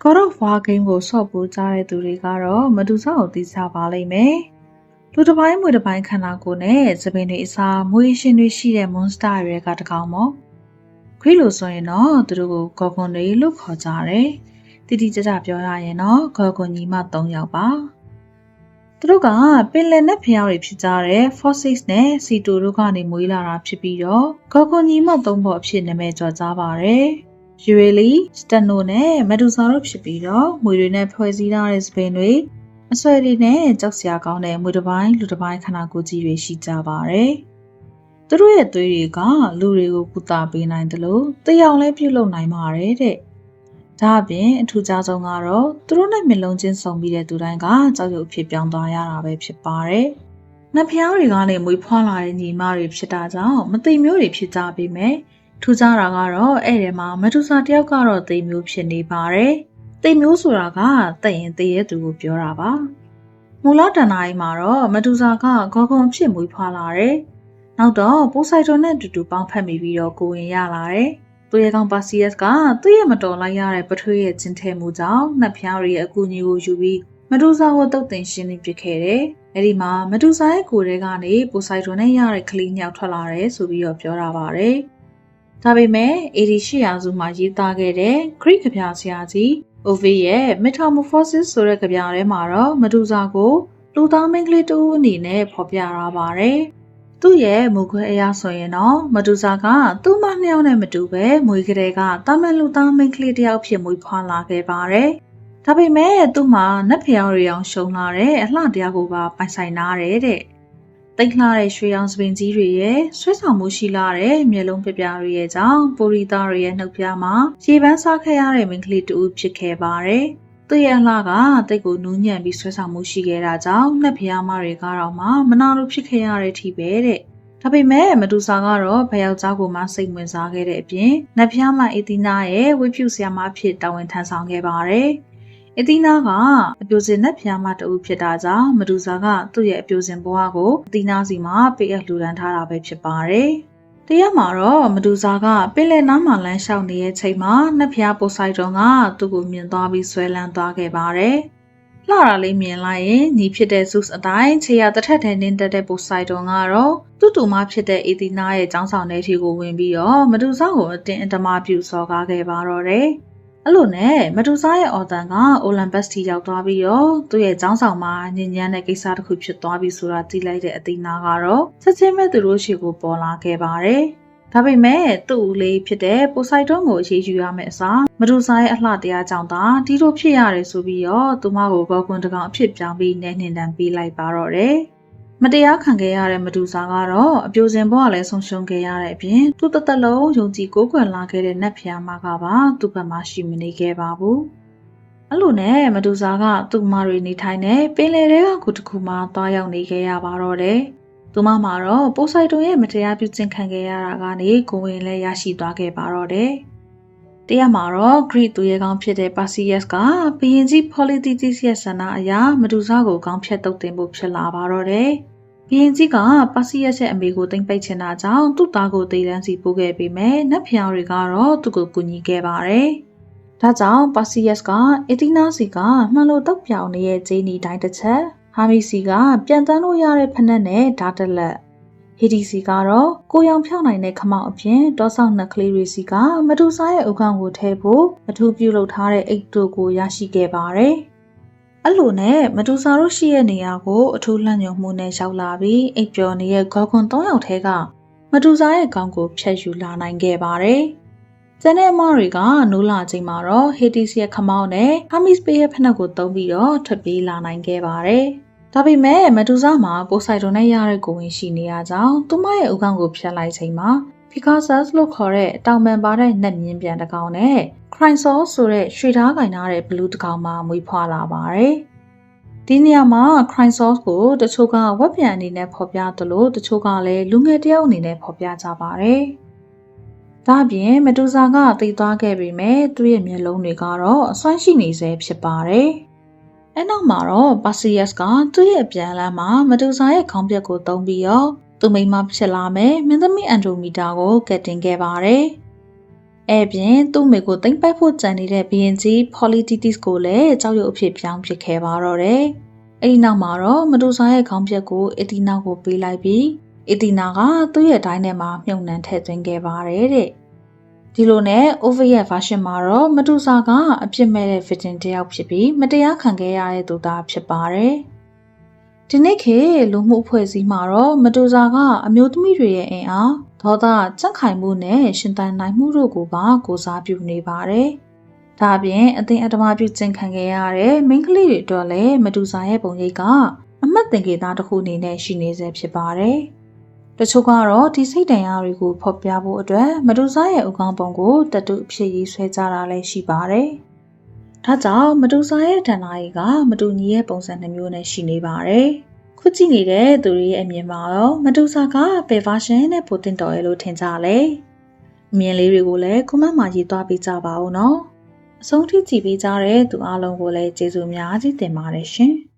God of War game ကိုဆော့ပိုးကြတဲ့သူတွေကတော့မတူဆောက်ကိုသိကြပါလိမ့်မယ်။လူတစ်ပိုင်းမွေတစ်ပိုင်းခန္ဓာကိုယ်နဲ့သပင်တွေအစားမွေရှင်တွေရှိတဲ့ monster တွေကတကောင်ပေါ့။ခွေးလို့ဆိုရင်တော့သူတို့ကိုဂေါ်ကွန်တွေလို့ခေါ်ကြတယ်။တိတိကျကျပြောရရင်တော့ဂေါ်ကွန်ညီမ3ယောက်ပါ။သူတို့ကပင်လယ်နဲ့ဖျားတွေဖြစ်ကြတဲ့ Foxes နဲ့ C2 တို့ကနေမွေးလာတာဖြစ်ပြီးတော့ဂေါ်ကွန်ညီမ3ဘောအဖြစ်နာမည်ကျော်ကြပါတယ်။ Usually Steno နဲ့ Medusa တို့ဖြစ်ပြီးတော့မွေတွေနဲ့ဖွဲ့စည်းထားတဲ့စပင်တွေအဆွဲတွေနဲ့ကြောက်စရာကောင်းတဲ့မွေတစ်ပိုင်းလူတစ်ပိုင်းခန္ဓာကိုယ်ကြီးတွေရှိကြပါတယ်။သူတို့ရဲ့သွေးတွေကလူတွေကိုကုသပေးနိုင်တယ်လို့တယောက်လည်းပြုလုပ်နိုင်ပါတယ်တဲ့။ဒါအပြင်အထူးခြားဆုံးကတော့သူတို့နဲ့မျက်လုံးချင်းစုံပြီးတဲ့သူတိုင်းကကြောက်ရွံ့ဖြစ်ပြောင်းသွားရတာပဲဖြစ်ပါတယ်။နှဖျားတွေကနေမွေဖွားလာတဲ့ညီမတွေဖြစ်တာကြောင့်မသိမျိုးတွေဖြစ်ကြပေမဲ့ထူးခြားတာကတော့အဲ့ဒီမှာမတူစာတယောက်ကတော့သိမျိုးဖြစ်နေပါတယ်။သိမျိုးဆိုတာကသိရင်သိရဲ့သူကိုပြောတာပါ။မူလတဏ္ဍာရီမှာတော့မတူစာကဂေါ်ကွန်ဖြစ်မွေးဖွားလာတယ်။နောက်တော့ပိုဆိုက်ဒွန်နဲ့အတူတူပေါင်းဖက်မိပြီးတော့ကိုဝင်ရလာတယ်။သူရဲ့ကောင်ပါစီယက်စ်ကသူ့ရဲ့မတော်လိုက်ရတဲ့ပထွေးရဲ့ချင်းထဲမှုကြောင့်နှက်ဖျားတွေရဲ့အကူအညီကိုယူပြီးမတူစာကိုတုတ်တင်ရှင်းနေပြခဲ့တယ်။အဲ့ဒီမှာမတူစာရဲ့ကိုယ်ထဲကနေပိုဆိုက်ဒွန်နဲ့ရတဲ့ကလေးညောက်ထွက်လာတယ်ဆိုပြီးတော့ပြောတာပါတယ်။ဒါပေမဲ့88ရာစုမှာရေးသားခဲ့တဲ့ Greek ကဗျာဆရာကြီး Ovid ရဲ့ Metamorphosis ဆိုတဲ့ကဗျာထဲမှာတော့မတူစာကိုလူသားမင်းကလေးတူအနေနဲ့ဖော်ပြထားပါတယ်။သူ့ရဲ့မူခွဲအရဆိုရင်တော့မတူစာကသူ့မနှစ်ယောက်နဲ့မတူပဲမွေကလေးကတာမန်လူသားမင်းကလေးတစ်ယောက်ဖြစ်မွေးဖွားလာခဲ့ပါတယ်။ဒါပေမဲ့သူ့မှာနတ်ဖျားတွေအောင်ရှုံလာတဲ့အလှတရားကိုပါပိုင်ဆိုင်ထားတယ်တဲ့။တိတ်လှတဲ့ရွှေရောင်စပင်ကြီးတွေရဲ့ဆွဲဆောင်မှုရှိလာတဲ့မျက်လုံးပြပြတွေရဲ့ကြောင့်ပိုရီသားတွေရဲ့နှုတ်ပြမှာရေပန်းစားခဲ့ရတဲ့မိန်းကလေးတူဖြစ်ခဲ့ပါတယ်။သူ့ရဲ့အလှကတိတ်ကိုနူးညံ့ပြီးဆွဲဆောင်မှုရှိခဲ့တာကြောင့်နှက်ဖျားမတွေကတော့မှမနာလိုဖြစ်ခဲ့ရတဲ့အထိပဲတဲ့။ဒါပေမဲ့မတူစာကတော့ဘယောက်ျားကိုမှစိတ်ဝင်စားခဲ့တဲ့အပြင်နှက်ဖျားမအေတီနာရဲ့ဝိဖြူဆရာမအဖြစ်တာဝန်ထမ်းဆောင်ခဲ့ပါတယ်။အသီနာကအပြိုစင်နဲ့ဖျားမတူဖြစ်တာကြောင့်မဒူစာကသူ့ရဲ့အပြိုစင်ဘဝကိုအသီနာစီမှာပေးအပ်လှူဒန်းထားတာပဲဖြစ်ပါတယ်။တရားမှာတော့မဒူစာကပင်လယ်နားမှာလမ်းလျှောက်နေတဲ့ချိန်မှာနှက်ဖျားပိုဆိုက်ဒွန်ကသူ့ကိုမြင်သွားပြီးဆွဲလန်းသွားခဲ့ပါတယ်။လှတာလေးမြင်လိုက်ရင်ညီဖြစ်တဲ့ Zeus အတိုင်းခြေရတစ်ထက်ထဲနင်းတက်တဲ့ပိုဆိုက်ဒွန်ကတော့သူ့တူမဖြစ်တဲ့အသီနာရဲ့ကျောင်းဆောင်ထဲထိကိုဝင်ပြီးတော့မဒူစာကိုအတင်းအဓမ္မပြုစော်ကားခဲ့ပါတော့တယ်။အဲ့လိုနဲ့မတူစာရဲ့အော်တန်ကအိုလံဘတ်စ်တီရောက်သွားပြီးတော့သူ့ရဲ့ကျောင်းဆောင်မှာညဉ့်ညမ်းတဲ့ကိစ္စတစ်ခုဖြစ်သွားပြီဆိုတာသိလိုက်တဲ့အသီနာကတော့ချက်ချင်းပဲသူတို့ရှေ့ကိုပေါ်လာခဲ့ပါတယ်။ဒါပေမဲ့သူ့ဦးလေးဖြစ်တဲ့ပိုဆိုက်ဒွန်ကိုအခြေယူရမယ့်အစားမတူစာရဲ့အလှတရားကြောင့်သာဒီလိုဖြစ်ရတယ်ဆိုပြီးတော့သူမကိုဂေါ်ကွန်တကောင်အဖြစ်ပြောင်းပြီးနေနှင်တန်ပေးလိုက်ပါတော့တယ်။မတရားခံခဲ့ရတဲ့မတူစာကတော့အပြိုစင်ဘဝလည်းဆုံးရှုံးခဲ့ရတဲ့အပြင်သူ့တသက်လုံးယုံကြည်ကိုးကွယ်လာခဲ့တဲ့နတ်ဖျားမကပါသူ့ဘက်မှာရှိမနေခဲ့ပါဘူး။အဲ့လိုနဲ့မတူစာကသူ့မတွေနေထိုင်တဲ့ပင်လယ်ထဲကခုတစ်ခုမှသွားရောက်နေခဲ့ရပါတော့တယ်။သူမမှာတော့ပိုဆိုက်ဒွန်ရဲ့မတရားပြုကျင့်ခံခဲ့ရတာကနေကိုဝင်လည်းရရှိသွားခဲ့ပါတော့တယ်။တရားမှာတော့ Greek သူရဲကောင်းဖြစ်တဲ့ Perseus ကဘုရင်ကြီး Polythetes ရဲ့ဆန္ဒအရမတူစာကိုကောင်းဖြတ်တုတ်တင်ဖို့ဖြစ်လာပါတော့တယ်။ဘုရင်ကြီးကပါစီယက်ရဲ့အမေကိုသိမ့်ပိတ်ချင်တာကြောင့်သူ့သားကိုတေးတန်းစီပို့ခဲ့ပေမဲ့နတ်ဖျားတွေကတော့သူ့ကိုကူညီခဲ့ပါတယ်။ဒါကြောင့်ပါစီယက်ကအတီနာစီကမှန်လို့တောက်ပြောင်နေတဲ့ဂျင်းနီတိုင်းတစ်ချက်ဟာမီစီကပြန်တန်းလို့ရတဲ့ဖနက်နဲ့ဓာတ်တလက်ဟီဒီစီကတော့ကိုရောင်ဖြောင်းနိုင်တဲ့ခမောက်အပြင်တောဆောင်နှက်ကလေးတွေစီကမတူစာရဲ့ဥက္ကံကိုထဲဖို့အထူးပြုလုပ်ထားတဲ့အိတ်တို့ကိုရရှိခဲ့ပါတယ်။အဲ့လိုနဲ့မတူစာတို့ရှိရဲ့နေရာကိုအထူးလှမ်းညွှန်မှုနဲ့ရောက်လာပြီးအိပ်ပျော်နေတဲ့ဂေါ်ကွန်3ယောက်ထဲကမတူစာရဲ့ကောင်းကိုဖျက်ယူလာနိုင်ခဲ့ပါတယ်။ကျန်တဲ့အမတွေကနိုးလာချိန်မှာတော့ဟေတီစ်ရဲ့ခမောင်းနဲ့ဟာမီစ်ပေရဲ့ဖနက်ကိုတုံးပြီးတော့ထွက်ပြေးလာနိုင်ခဲ့ပါတယ်။ဒါပေမဲ့မတူစာမှာပိုဆိုက်ဒွန်နဲ့ရတဲ့ကိုဝင်ရှိနေရကြောင်းသူမရဲ့ဥက္ကံကိုဖျက်လိုက်ချိန်မှာPegasus လို့ခေါ်တဲ့တောင်ပန်ပါတဲ့နတ်မြင်းပြန်တစ်ကောင်နဲ့ Chrysos ဆိုတဲ့ရွှေသားကင်ထားတဲ့ဘလူးတစ်ကောင်မှမွေးဖွားလာပါတယ်။ဒီနေရာမှာ Chrysos ကိုတချို့ကဝက်ပြန်အနေနဲ့ဖော်ပြသလိုတချို့ကလည်းလူငယ်တယောက်အနေနဲ့ဖော်ပြကြပါတယ်။ဒါ့အပြင်မတူစာကတည်သွားခဲ့ပေမဲ့သူ့ရဲ့မျက်လုံးတွေကတော့အစွမ်းရှိနေစေဖြစ်ပါတယ်။အဲနောက်မှာတော့ Perseus ကသူ့ရဲ့အပြန်လမ်းမှာမတူစာရဲ့ခေါင်းပြက်ကိုတုံးပြီးတော့သူမိန်းမဖြစ်လာမယ်မင်းသမီးအန်ဒရိုမီတာကိုကတ်တင်ခဲ့ပါတယ်။ အဲ့ပြင်သူ့မိကိုသိမ့်ပိုက်ဖို့ကြံနေတဲ့ဘီရင်ကြီး Polytitis ကိုလည်းကြောက်ရွံ့အဖြစ်ပြောင်းပစ်ခဲ့ပါတော့တယ်။အဲ့ဒီနောက်မှာတော့မဒူဆာရဲ့ခေါင်းပြက်ကိုအီတီနာကိုပေးလိုက်ပြီးအီတီနာကသူ့ရဲ့ဒိုင်းထဲမှာမြုပ်နှံထည့်သွင်းခဲ့ပါတယ်တဲ့။ဒီလိုနဲ့ Ovid ရဲ့ version မှာတော့မဒူဆာကအပြစ်မဲ့တဲ့ victim တစ်ယောက်ဖြစ်ပြီးမတရားခံခဲ့ရတဲ့သူသားဖြစ်ပါတယ်။ဒီနေ့ခေတ်လူမှုအဖွဲ့အစည်းမှာတော့မဒူဆာကအမျိုးသမီးတွေရဲ့အင်အားဒေါသကြက်ခိုင်မှုနဲ့ရှင်သန်နိုင်မှုတို့ကိုပါကိုစားပြုနေပါတယ်။ဒါအပြင်အသိအဓမ္မပြုကျင့်ခံခဲ့ရတဲ့မိန်းကလေးတွေအတွက်လည်းမဒူဆာရဲ့ပုံရိပ်ကအမှတ်သင်္ကေတတစ်ခုအနေနဲ့ရှိနေဆဲဖြစ်ပါတယ်။တချို့ကတော့ဒီစိတ်ဒဏ်ရာတွေကိုဖော်ပြဖို့အတွက်မဒူဆာရဲ့ဥကောင်းပုံကိုတတူအဖြစ်ရေးဆွဲကြတာလည်းရှိပါတယ်။ဒါကြောင့်မဒူဆာရဲ့ဒဏ္ဍာရီကမတူညီရဲ့ပုံစံနှမျိုးနဲ့ရှိနေပါတယ်။ခုကြည့်နေတဲ့သူတွေရဲ့အမြင်မှာတော့မဒူဆာကဘယ် version နဲ့ပိုတင်တော်ရလို့ထင်ကြလဲ။အမြင်လေးတွေကိုလည်း comment မှာရေးသွားပေးကြပါဦးနော်။အဆုံးထိကြည့်ပေးကြတဲ့သူအားလုံးကိုလည်းကျေးဇူးအများကြီးတင်ပါတယ်ရှင်။